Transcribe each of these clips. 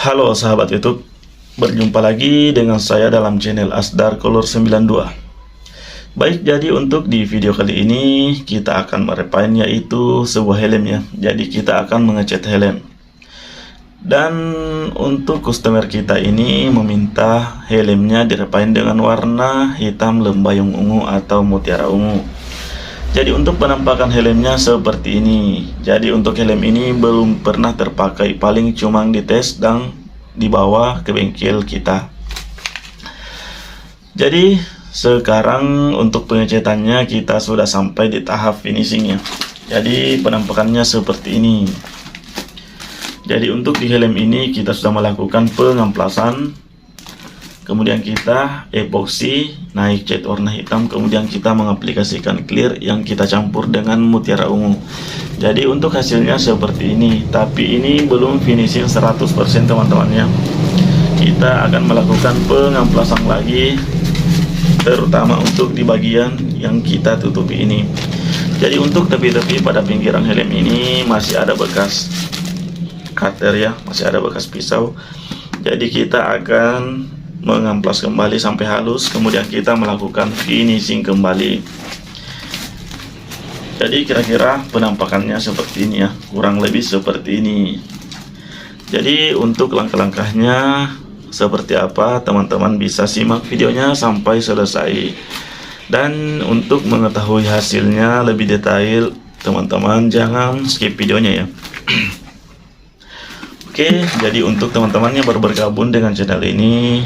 Halo sahabat YouTube, berjumpa lagi dengan saya dalam channel Asdar Color 92. Baik, jadi untuk di video kali ini kita akan merepaint yaitu sebuah helm ya. Jadi kita akan mengecat helm. Dan untuk customer kita ini meminta helmnya direpaint dengan warna hitam lembayung ungu atau mutiara ungu. Jadi untuk penampakan helmnya seperti ini. Jadi untuk helm ini belum pernah terpakai, paling cuma dites dan dibawa ke bengkel kita. Jadi sekarang untuk pengecatannya kita sudah sampai di tahap finishingnya. Jadi penampakannya seperti ini. Jadi untuk di helm ini kita sudah melakukan pengamplasan, kemudian kita epoksi naik cat warna hitam, kemudian kita mengaplikasikan clear yang kita campur dengan mutiara ungu. Jadi untuk hasilnya seperti ini, tapi ini belum finishing 100% teman-temannya. Kita akan melakukan pengamplasan lagi, terutama untuk di bagian yang kita tutupi ini. Jadi untuk tepi-tepi pada pinggiran helm ini masih ada bekas cutter ya, masih ada bekas pisau. Jadi kita akan mengamplas kembali sampai halus, kemudian kita melakukan finishing kembali. Jadi kira-kira penampakannya seperti ini ya, kurang lebih seperti ini. Jadi untuk langkah-langkahnya seperti apa, teman-teman bisa simak videonya sampai selesai. Dan untuk mengetahui hasilnya lebih detail, teman-teman jangan skip videonya ya. Oke, jadi untuk teman-teman yang baru bergabung dengan channel ini,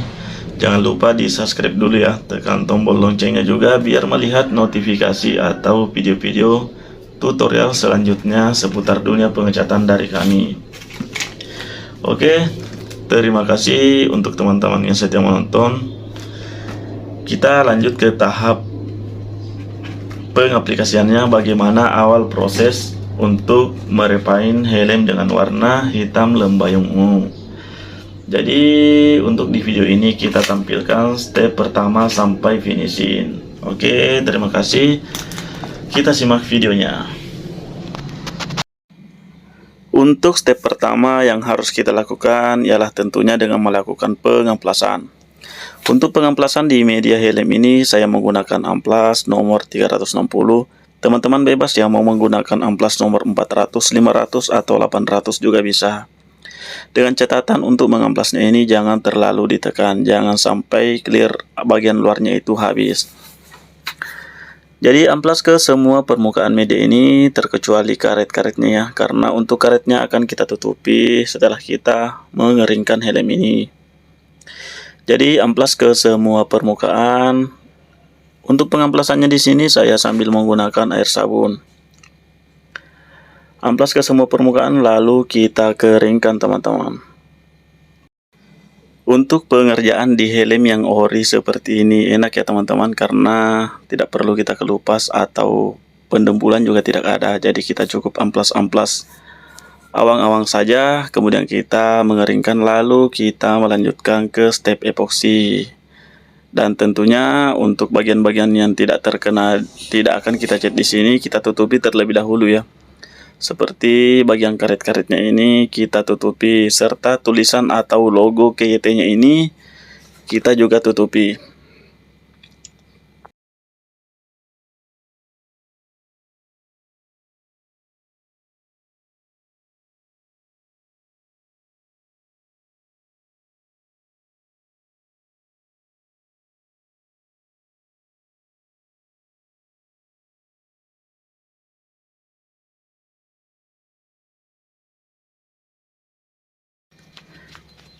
jangan lupa di subscribe dulu ya, tekan tombol loncengnya juga biar melihat notifikasi atau video-video tutorial selanjutnya seputar dunia pengecatan dari kami. Oke, terima kasih untuk teman-teman yang setia menonton. Kita lanjut ke tahap pengaplikasiannya, bagaimana awal proses untuk merepaint helm dengan warna hitam lembayung ungu. Jadi untuk di video ini kita tampilkan step pertama sampai finishing. Oke, terima kasih. Kita simak videonya. Untuk step pertama yang harus kita lakukan ialah tentunya dengan melakukan pengamplasan. Untuk pengamplasan di media helm ini saya menggunakan amplas nomor 360. Teman-teman bebas yang mau menggunakan amplas nomor 400, 500 atau 800 juga bisa. Dengan catatan untuk mengamplasnya ini jangan terlalu ditekan, jangan sampai clear bagian luarnya itu habis. Jadi amplas ke semua permukaan media ini terkecuali karet-karetnya ya, karena untuk karetnya akan kita tutupi setelah kita mengeringkan helm ini. Jadi amplas ke semua permukaan. Untuk pengamplasannya di sini saya sambil menggunakan air sabun. Amplas ke semua permukaan lalu kita keringkan teman-teman. Untuk pengerjaan di helm yang ori seperti ini enak ya teman-teman, karena tidak perlu kita kelupas atau pendembulan juga tidak ada. Jadi kita cukup amplas-amplas awang-awang saja, kemudian kita mengeringkan lalu kita melanjutkan ke step epoksi. Dan tentunya untuk bagian-bagian yang tidak terkena, tidak akan kita cat di sini, kita tutupi terlebih dahulu ya. Seperti bagian karet-karetnya ini kita tutupi, serta tulisan atau logo KYT-nya ini kita juga tutupi.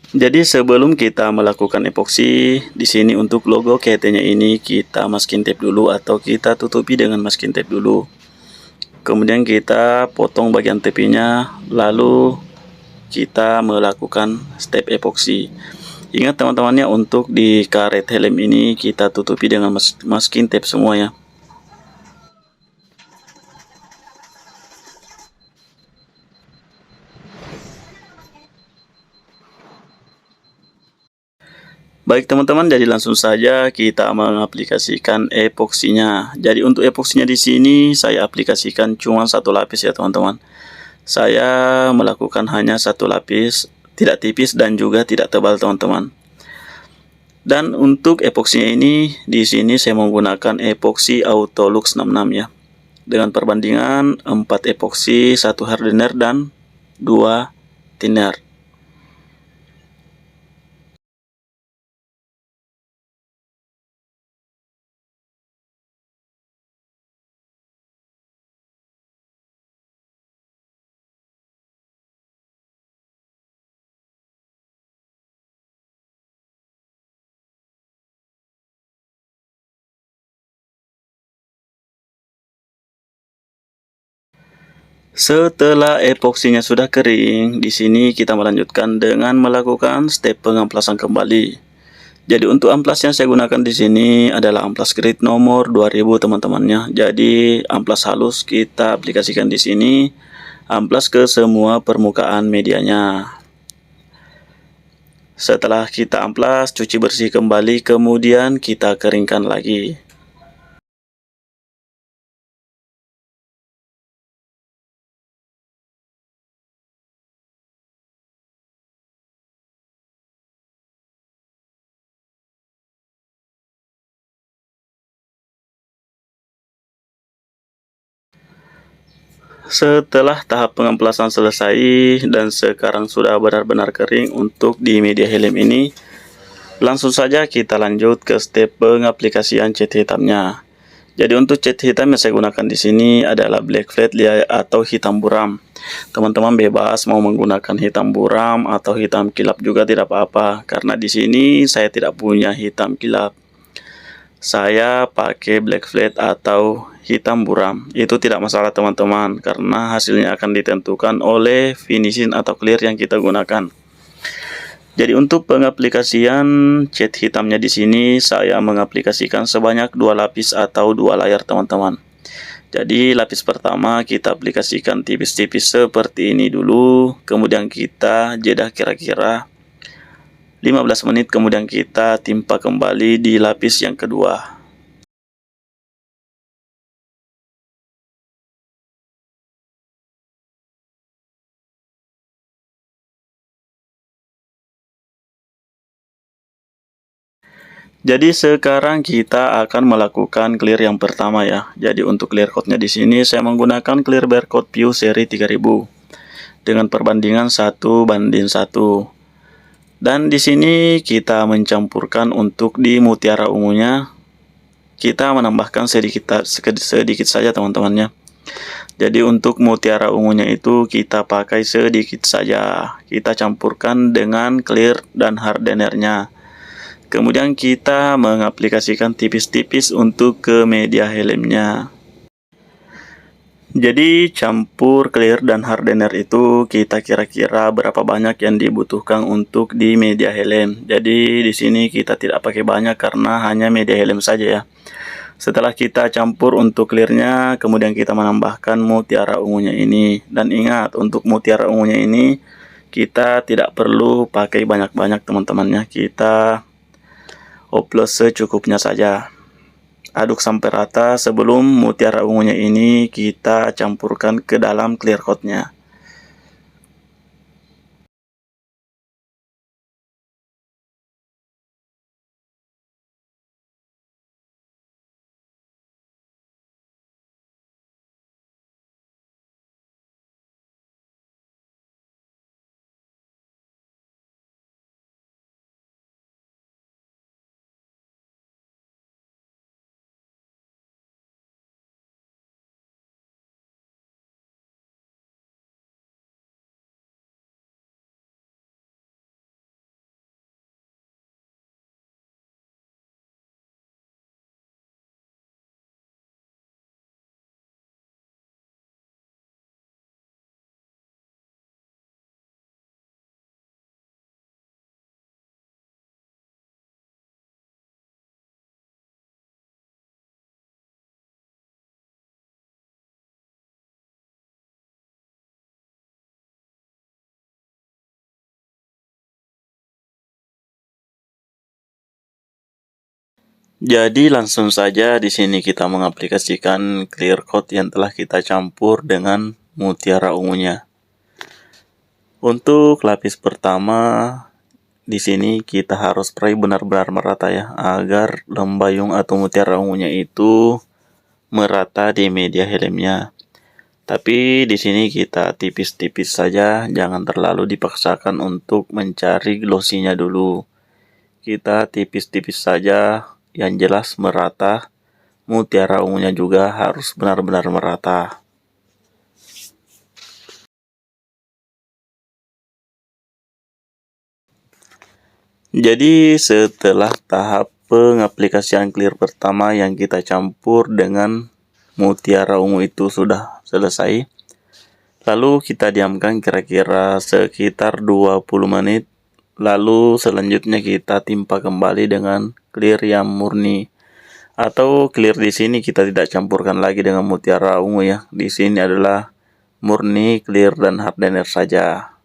Jadi sebelum kita melakukan epoksi, di sini untuk logo KYT-nya ini kita masking tape dulu atau kita tutupi dengan masking tape dulu. Kemudian kita potong bagian tape-nya, lalu kita melakukan step epoksi. Ingat teman-temannya, untuk di karet helm ini kita tutupi dengan masking tape semua ya. Baik teman-teman, jadi langsung saja kita mengaplikasikan epoksinya. Jadi untuk epoksinya di sini saya aplikasikan cuma satu lapis ya teman-teman. Saya melakukan hanya satu lapis, tidak tipis dan juga tidak tebal teman-teman. Dan untuk epoksinya ini, di sini saya menggunakan epoksi Autolux 66 ya. Dengan perbandingan 4 epoksi, 1 hardener dan 2 thinner. Setelah epoksinya sudah kering, di sini kita melanjutkan dengan melakukan step pengamplasan kembali. Jadi untuk amplas yang saya gunakan di sini adalah amplas grid nomor 2000 teman-temannya. Jadi amplas halus kita aplikasikan di sini, amplas ke semua permukaan medianya. Setelah kita amplas, cuci bersih kembali, kemudian kita keringkan lagi. Setelah tahap pengamplasan selesai dan sekarang sudah benar-benar kering untuk di media helm ini, langsung saja kita lanjut ke step pengaplikasian cat hitamnya. Jadi untuk cat hitam yang saya gunakan di sini adalah black flat atau hitam buram. Teman-teman bebas mau menggunakan hitam buram atau hitam kilap juga tidak apa-apa, karena di sini saya tidak punya hitam kilap. Saya pakai black flat atau hitam buram. Itu tidak masalah teman-teman, karena hasilnya akan ditentukan oleh finishing atau clear yang kita gunakan. Jadi untuk pengaplikasian cat hitamnya di sini saya mengaplikasikan sebanyak 2 lapis atau 2 layar teman-teman. Jadi lapis pertama kita aplikasikan tipis-tipis seperti ini dulu, kemudian kita jeda kira-kira 15 menit, kemudian kita timpa kembali di lapis yang kedua. Jadi sekarang kita akan melakukan clear yang pertama ya. Jadi untuk clear coat-nya di sini saya menggunakan clear barcode View seri 3000 dengan perbandingan 1:1. Dan di sini kita mencampurkan untuk di mutiara ungunya, kita menambahkan sedikit saja teman-temannya. Jadi untuk mutiara ungunya itu kita pakai sedikit saja. Kita campurkan dengan clear dan hardenernya. Kemudian kita mengaplikasikan tipis-tipis untuk ke media helmnya. Jadi campur clear dan hardener itu kita kira-kira berapa banyak yang dibutuhkan untuk di media helm. Jadi di sini kita tidak pakai banyak karena hanya media helm saja ya. Setelah kita campur untuk clearnya, kemudian kita menambahkan mutiara ungunya ini. Dan ingat untuk mutiara ungunya ini kita tidak perlu pakai banyak-banyak teman-temannya. Kita oplos secukupnya saja. Aduk sampai rata sebelum mutiara ungunya ini kita campurkan ke dalam clear coat-nya. Jadi langsung saja di sini kita mengaplikasikan clear coat yang telah kita campur dengan mutiara ungunya. Untuk lapis pertama, di sini kita harus spray benar-benar merata ya, agar lembayung atau mutiara ungunya itu merata di media helmnya. Tapi di sini kita tipis-tipis saja, jangan terlalu dipaksakan untuk mencari glossinya dulu. Kita tipis-tipis saja, yang jelas merata. Mutiara ungunya juga harus benar-benar merata. Jadi setelah tahap pengaplikasian clear pertama yang kita campur dengan mutiara ungu itu sudah selesai, lalu kita diamkan kira-kira sekitar 20 menit. Lalu selanjutnya kita timpa kembali dengan clear yang murni. Atau clear di sini kita tidak campurkan lagi dengan mutiara ungu ya. Di sini adalah murni clear dan hardener saja.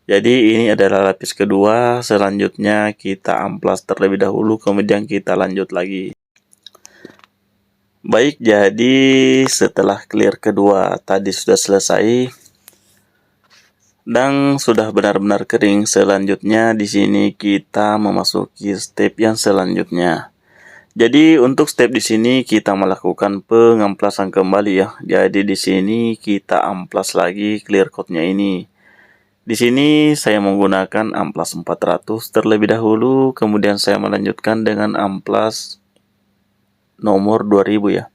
Jadi ini adalah lapis kedua. Selanjutnya kita amplas terlebih dahulu, kemudian kita lanjut lagi. Baik, jadi setelah clear kedua tadi sudah selesai dan sudah benar-benar kering. Selanjutnya di sini kita memasuki step yang selanjutnya. Jadi untuk step di sini kita melakukan pengamplasan kembali ya. Jadi di sini kita amplas lagi clear coatnya ini. Di sini saya menggunakan amplas 400 terlebih dahulu, kemudian saya melanjutkan dengan amplas nomor 2000 ya.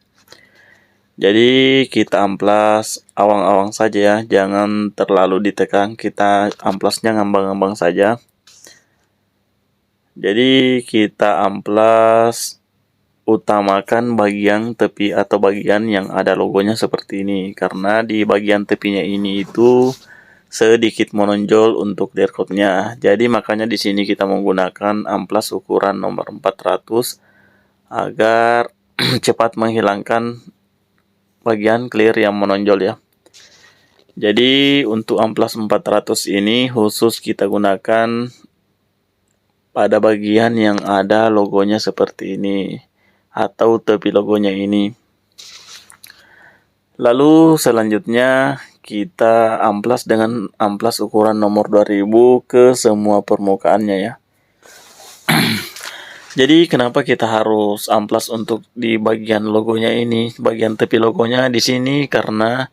Jadi kita amplas awang-awang saja ya, jangan terlalu ditekan, kita amplasnya ngambang-ngambang saja. Jadi kita amplas, utamakan bagian tepi atau bagian yang ada logonya seperti ini, karena di bagian tepinya ini itu sedikit menonjol untuk clear coatnya. Jadi makanya di sini kita menggunakan amplas ukuran nomor 400 agar cepat menghilangkan bagian clear yang menonjol ya. Jadi untuk amplas 400 ini khusus kita gunakan pada bagian yang ada logonya seperti ini atau tepi logonya ini. Lalu selanjutnya kita amplas dengan amplas ukuran nomor 2000 ke semua permukaannya ya. Jadi kenapa kita harus amplas untuk di bagian logonya ini, bagian tepi logonya di sini, karena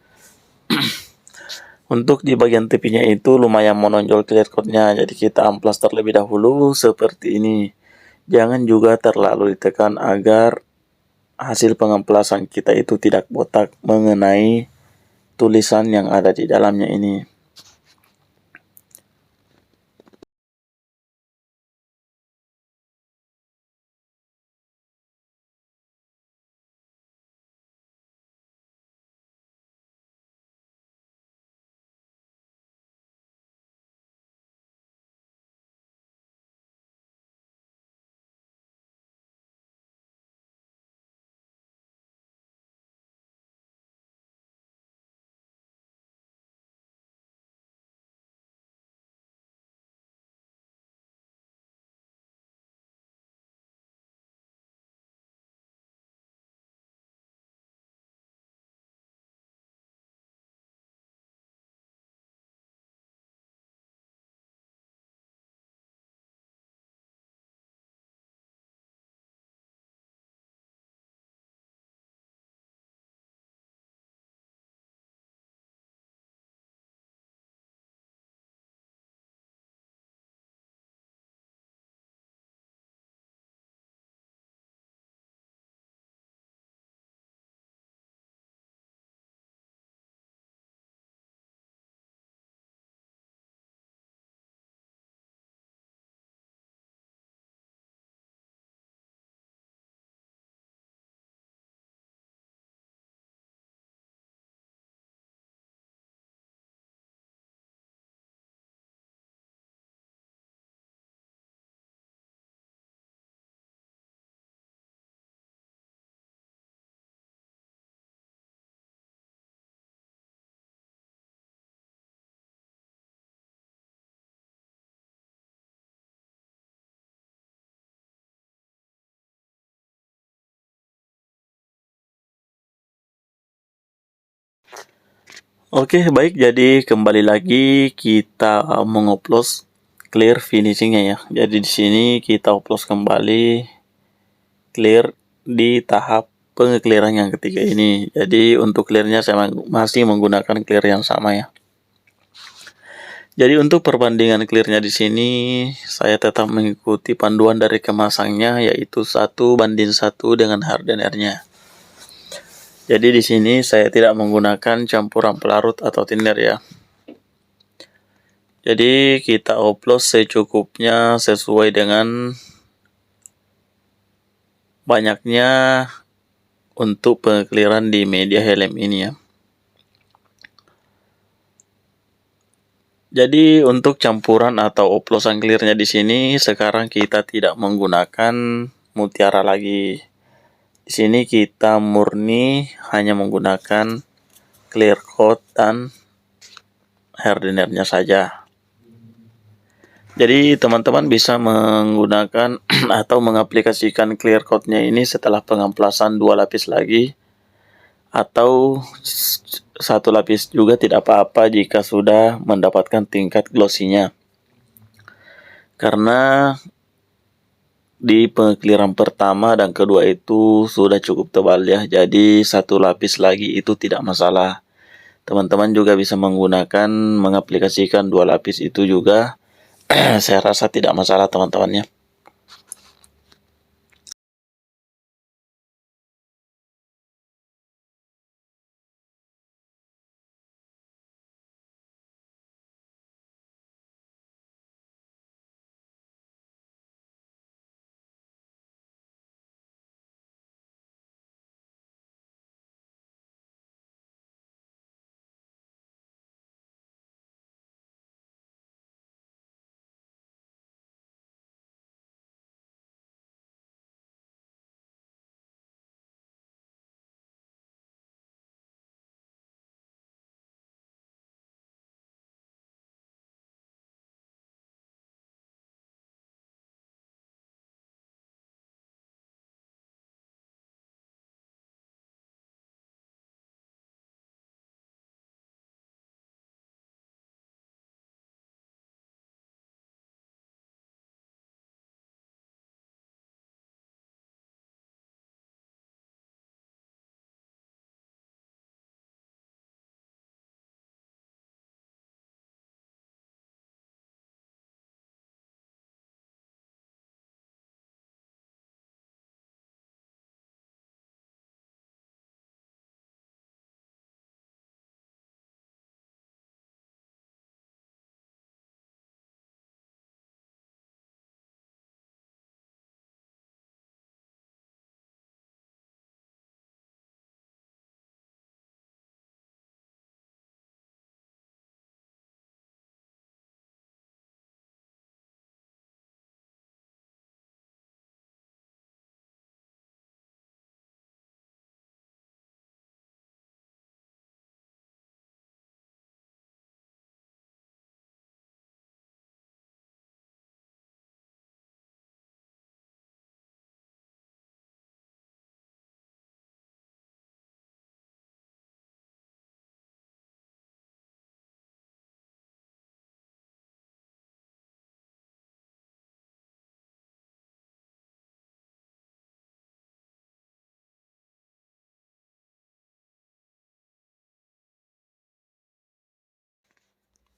untuk di bagian tepinya itu lumayan menonjol clear coatnya. Jadi kita amplas terlebih dahulu seperti ini. Jangan juga terlalu ditekan agar hasil pengamplasan kita itu tidak botak mengenai tulisan yang ada di dalamnya ini. Oke, baik. Jadi kembali lagi kita mengoplos clear finishingnya ya. Jadi di sini kita oplos kembali clear di tahap pengeclearan yang ketiga ini. Jadi untuk clearnya saya masih menggunakan clear yang sama ya. Jadi untuk perbandingan clearnya di sini saya tetap mengikuti panduan dari kemasannya, yaitu 1:1 dengan hardenernya. Jadi di sini saya tidak menggunakan campuran pelarut atau thinner ya. Jadi kita oplos secukupnya sesuai dengan banyaknya untuk pengeclearan di media helm ini ya. Jadi untuk campuran atau oplosan clearnya di sini sekarang kita tidak menggunakan mutiara lagi. Di sini kita murni hanya menggunakan clear coat dan hardenernya saja. Jadi teman-teman bisa menggunakan atau mengaplikasikan clear coat-nya ini setelah pengamplasan 2 lapis lagi, atau 1 lapis juga tidak apa-apa jika sudah mendapatkan tingkat glossy-nya. Karena di pengeclearan pertama dan kedua itu sudah cukup tebal ya, jadi 1 lapis lagi itu tidak masalah. Teman-teman juga bisa mengaplikasikan 2 lapis itu juga. Saya rasa tidak masalah teman-teman ya.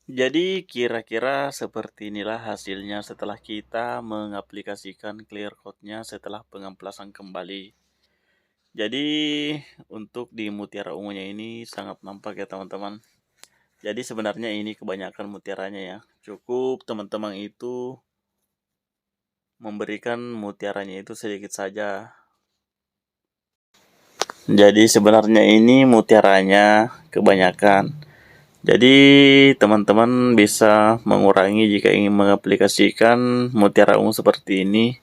Jadi kira-kira seperti inilah hasilnya setelah kita mengaplikasikan clear coat-nya setelah pengamplasan kembali. Jadi untuk di mutiara ungunya ini sangat nampak ya teman-teman. Jadi sebenarnya ini kebanyakan mutiaranya ya. Cukup teman-teman itu memberikan mutiaranya itu sedikit saja. Jadi sebenarnya ini mutiaranya kebanyakan. Jadi teman-teman bisa mengurangi jika ingin mengaplikasikan mutiara ungu seperti ini.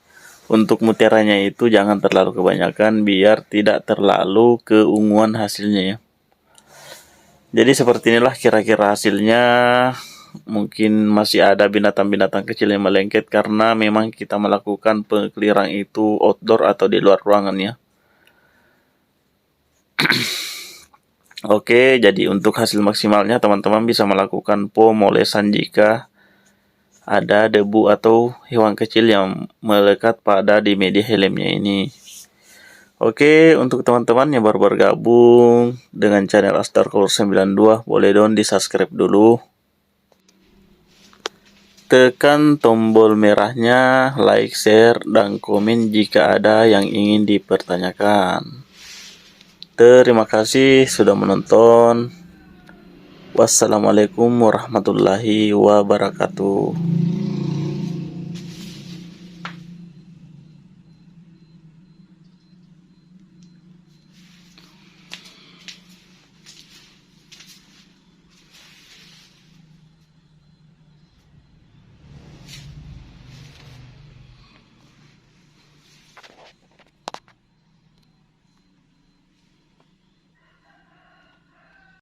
Untuk mutiaranya itu jangan terlalu kebanyakan biar tidak terlalu keunguan hasilnya ya. Jadi seperti inilah kira-kira hasilnya. Mungkin masih ada binatang-binatang kecil yang melengket karena memang kita melakukan pengeclearan itu outdoor atau di luar ruangan ya. Oke, jadi untuk hasil maksimalnya teman-teman bisa melakukan pemolesan jika ada debu atau hewan kecil yang melekat pada di media helmnya ini. Oke, untuk teman-teman yang baru bergabung dengan channel Astar Color 92, boleh dong di subscribe dulu. Tekan tombol merahnya, like, share, dan komen jika ada yang ingin dipertanyakan. Terima kasih sudah menonton. Wassalamualaikum warahmatullahi wabarakatuh.